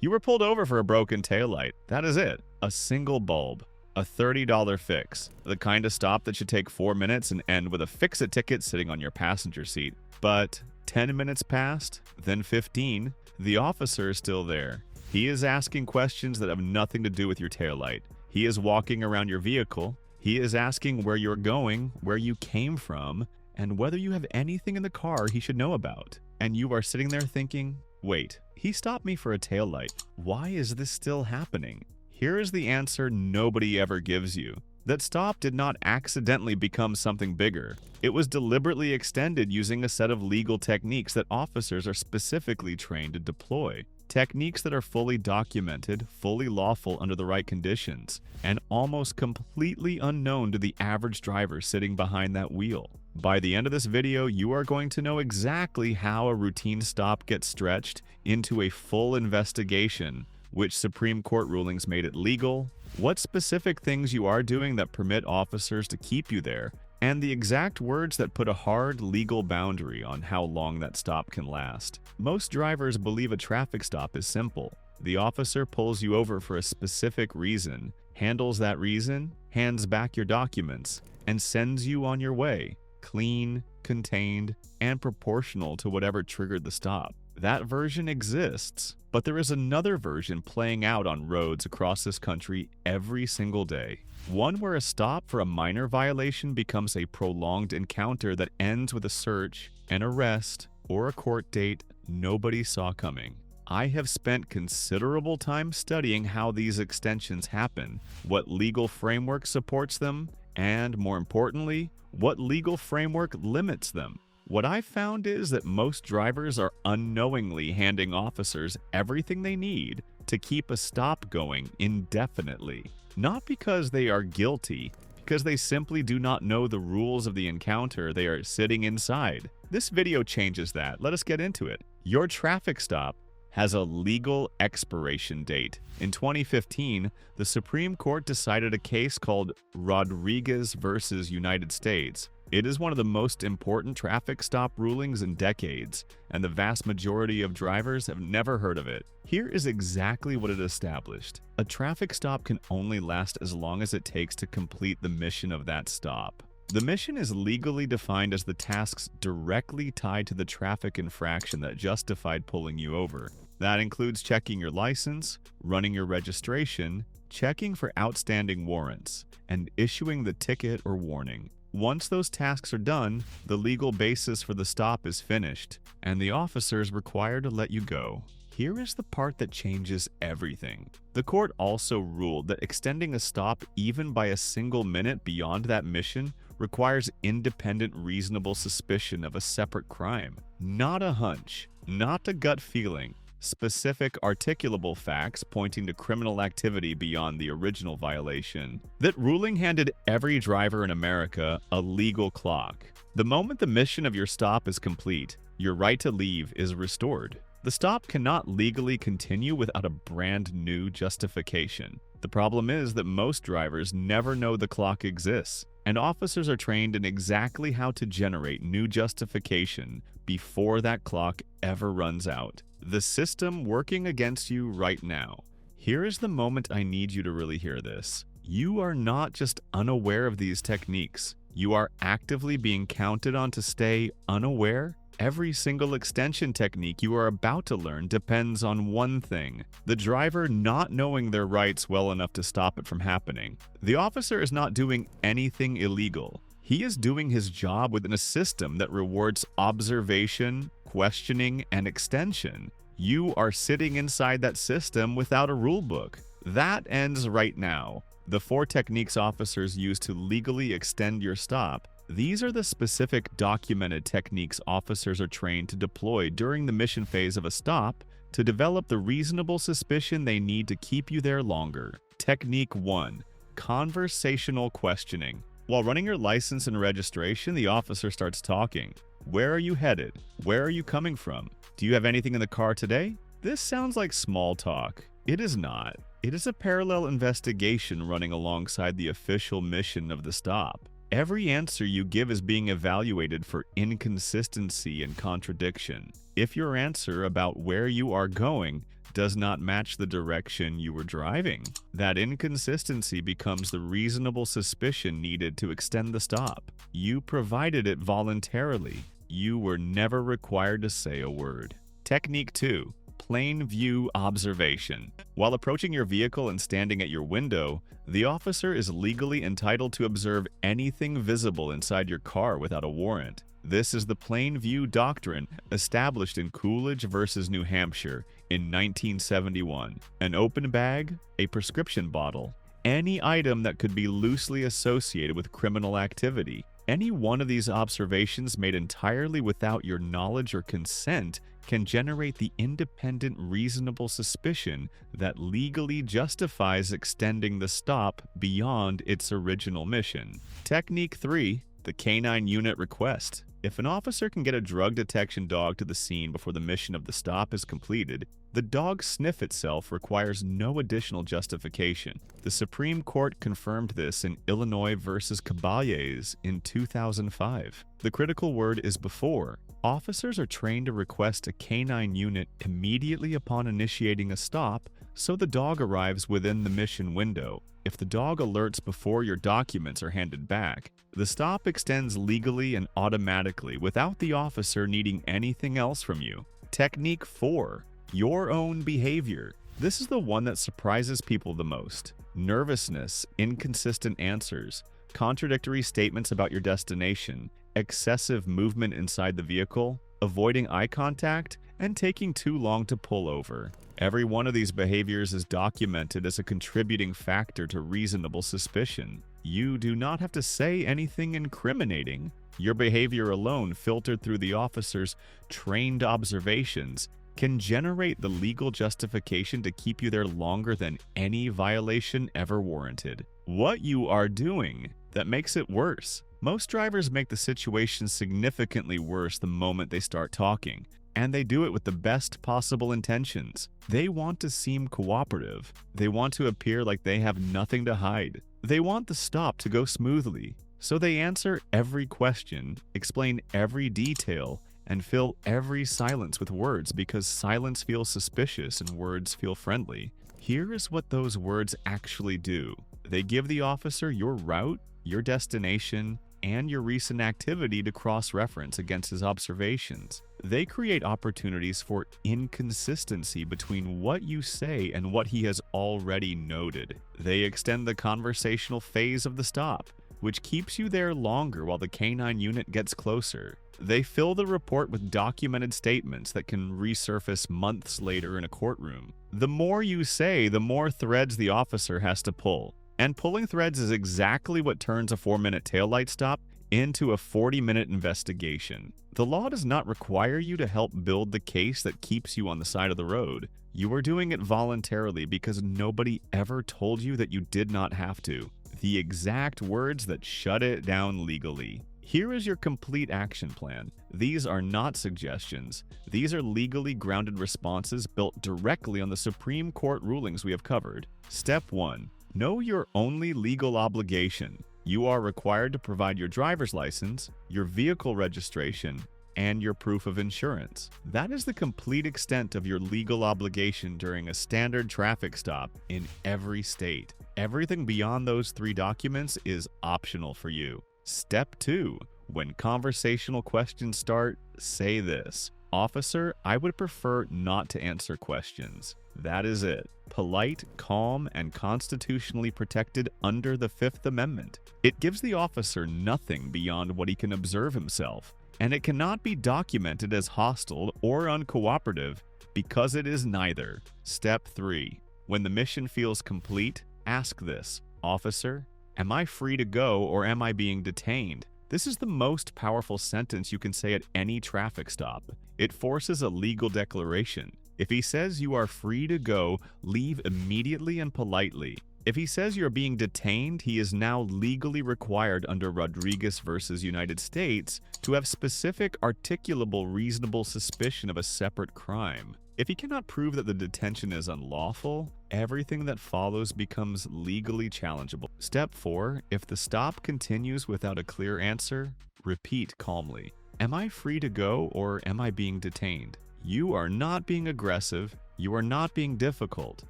You were pulled over for a broken taillight. That is it. A single bulb. A $30 fix. The kind of stop that should take 4 minutes and end with a fix-it ticket sitting on your passenger seat. But 10 minutes passed, then 15. The officer is still there. He is asking questions that have nothing to do with your taillight. He is walking around your vehicle. He is asking where you're going, where you came from, and whether you have anything in the car he should know about. And you are sitting there thinking, wait, he stopped me for a taillight. Why is this still happening? Here is the answer nobody ever gives you. That stop did not accidentally become something bigger. It was deliberately extended using a set of legal techniques that officers are specifically trained to deploy. Techniques that are fully documented, fully lawful under the right conditions, and almost completely unknown to the average driver sitting behind that wheel. By the end of this video, you are going to know exactly how a routine stop gets stretched into a full investigation, which Supreme Court rulings made it legal, what specific things you are doing that permit officers to keep you there, and the exact words that put a hard legal boundary on how long that stop can last. Most drivers believe a traffic stop is simple. The officer pulls you over for a specific reason, handles that reason, hands back your documents, and sends you on your way, clean, contained, and proportional to whatever triggered the stop. That version exists, but there is another version playing out on roads across this country every single day. One where a stop for a minor violation becomes a prolonged encounter that ends with a search, an arrest, or a court date nobody saw coming. I have spent considerable time studying how these extensions happen, what legal framework supports them, and more importantly, what legal framework limits them. What I found is that most drivers are unknowingly handing officers everything they need to keep a stop going indefinitely. Not because they are guilty, because they simply do not know the rules of the encounter they are sitting inside. This video changes that. Let us get into it. Your traffic stop has a legal expiration date. In 2015, the Supreme Court decided a case called Rodriguez versus United States. It is one of the most important traffic stop rulings in decades, and the vast majority of drivers have never heard of it. Here is exactly what it established. A traffic stop can only last as long as it takes to complete the mission of that stop. The mission is legally defined as the tasks directly tied to the traffic infraction that justified pulling you over. That includes checking your license, running your registration, checking for outstanding warrants, and issuing the ticket or warning. Once those tasks are done, the legal basis for the stop is finished, and the officer is required to let you go. Here is the part that changes everything. The court also ruled that extending a stop even by a single minute beyond that mission requires independent reasonable suspicion of a separate crime. Not a hunch, not a gut feeling. Specific articulable facts pointing to criminal activity beyond the original violation. That ruling handed every driver in America a legal clock. The moment the mission of your stop is complete, your right to leave is restored. The stop cannot legally continue without a brand new justification. The problem is that most drivers never know the clock exists, and officers are trained in exactly how to generate new justification before that clock ever runs out. The system working against you right now. Here is the moment I need you to really hear this. You are not just unaware of these techniques. You are actively being counted on to stay unaware. Every single extension technique you are about to learn depends on one thing: the driver not knowing their rights well enough to stop it from happening. The officer is not doing anything illegal. He is doing his job within a system that rewards observation, questioning, and extension. You are sitting inside that system without a rule book. That ends right now. The 4 techniques officers use to legally extend your stop. These are the specific documented techniques officers are trained to deploy during the mission phase of a stop to develop the reasonable suspicion they need to keep you there longer. Technique 1. Conversational questioning. While running your license and registration, the officer starts talking. Where are you headed? Where are you coming from? Do you have anything in the car today? This sounds like small talk. It is not. It is a parallel investigation running alongside the official mission of the stop. Every answer you give is being evaluated for inconsistency and contradiction. If your answer about where you are going does not match the direction you were driving. That inconsistency becomes the reasonable suspicion needed to extend the stop. You provided it voluntarily. You were never required to say a word. Technique 2. Plain view observation. While approaching your vehicle and standing at your window, the officer is legally entitled to observe anything visible inside your car without a warrant. This is the plain view doctrine established in Coolidge versus New Hampshire in 1971. An open bag, a prescription bottle, any item that could be loosely associated with criminal activity. Any one of these observations made entirely without your knowledge or consent can generate the independent, reasonable suspicion that legally justifies extending the stop beyond its original mission. Technique 3. The Canine Unit Request. If an officer can get a drug detection dog to the scene before the mission of the stop is completed, the dog's sniff itself requires no additional justification. The Supreme Court confirmed this in Illinois versus Caballes in 2005. The critical word is before. Officers are trained to request a canine unit immediately upon initiating a stop, so the dog arrives within the mission window. If the dog alerts before your documents are handed back, the stop extends legally and automatically without the officer needing anything else from you. Technique 4. Your own behavior. This is the one that surprises people the most. Nervousness, inconsistent answers, contradictory statements about your destination, excessive movement inside the vehicle, avoiding eye contact, and taking too long to pull over. Every one of these behaviors is documented as a contributing factor to reasonable suspicion. You do not have to say anything incriminating. Your behavior alone, filtered through the officer's trained observations, can generate the legal justification to keep you there longer than any violation ever warranted. What you are doing that makes it worse. Most drivers make the situation significantly worse the moment they start talking, and they do it with the best possible intentions. They want to seem cooperative. They want to appear like they have nothing to hide. They want the stop to go smoothly, so they answer every question, explain every detail, and fill every silence with words because silence feels suspicious and words feel friendly. Here is what those words actually do. They give the officer your route, your destination, and your recent activity to cross-reference against his observations. They create opportunities for inconsistency between what you say and what he has already noted. They extend the conversational phase of the stop, which keeps you there longer while the canine unit gets closer. They fill the report with documented statements that can resurface months later in a courtroom. The more you say, the more threads the officer has to pull. And pulling threads is exactly what turns a 4-minute taillight stop into a 40-minute investigation. The law does not require you to help build the case that keeps you on the side of the road. You are doing it voluntarily because nobody ever told you that you did not have to. The exact words that shut it down legally. Here is your complete action plan. These are not suggestions. These are legally grounded responses built directly on the Supreme Court rulings we have covered. Step 1. Know your only legal obligation. You are required to provide your driver's license, your vehicle registration, and your proof of insurance. That is the complete extent of your legal obligation during a standard traffic stop in every state. Everything beyond those 3 documents is optional for you. Step 2. When conversational questions start, say this. Officer, I would prefer not to answer questions. That is it. Polite, calm, and constitutionally protected under the 5th Amendment. It gives the officer nothing beyond what he can observe himself, and it cannot be documented as hostile or uncooperative because it is neither. Step 3. When the mission feels complete, ask this. Officer, am I free to go or am I being detained? This is the most powerful sentence you can say at any traffic stop. It forces a legal declaration. If he says you are free to go, leave immediately and politely. If he says you're being detained, he is now legally required under Rodriguez versus United States to have specific, articulable, reasonable suspicion of a separate crime. If he cannot prove that the detention is unlawful, everything that follows becomes legally challengeable. Step 4. If the stop continues without a clear answer, repeat calmly. Am I free to go or am I being detained? You are not being aggressive. You are not being difficult.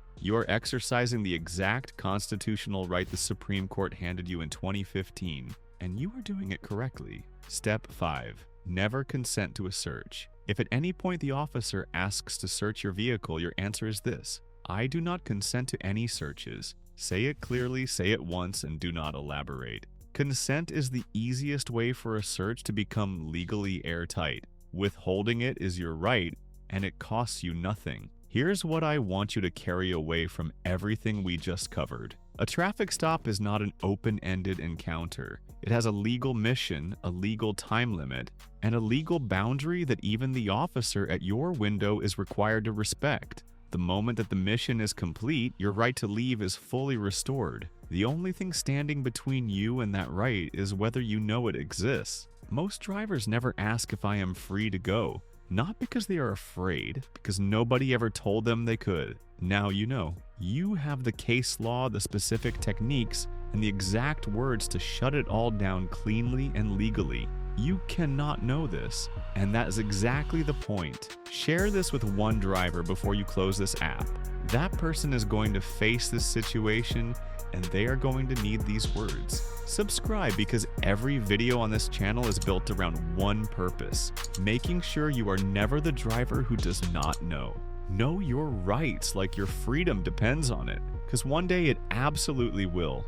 You are exercising the exact constitutional right the Supreme Court handed you in 2015, and you are doing it correctly. Step 5. Never consent to a search. If at any point the officer asks to search your vehicle, your answer is this: I do not consent to any searches. Say it clearly, say it once, and do not elaborate. Consent is the easiest way for a search to become legally airtight. Withholding it is your right, and it costs you nothing. Here's what I want you to carry away from everything we just covered. A traffic stop is not an open-ended encounter. It has a legal mission, a legal time limit, and a legal boundary that even the officer at your window is required to respect. The moment that the mission is complete, your right to leave is fully restored. The only thing standing between you and that right is whether you know it exists. Most drivers never ask if I am free to go. Not because they are afraid, because nobody ever told them they could. Now you know. You have the case law, the specific techniques, and the exact words to shut it all down cleanly and legally. You cannot know this, and that is exactly the point. Share this with one driver before you close this app. That person is going to face this situation, and they are going to need these words. Subscribe, because every video on this channel is built around one purpose: making sure you are never the driver who does not know. Know your rights like your freedom depends on it, because one day it absolutely will.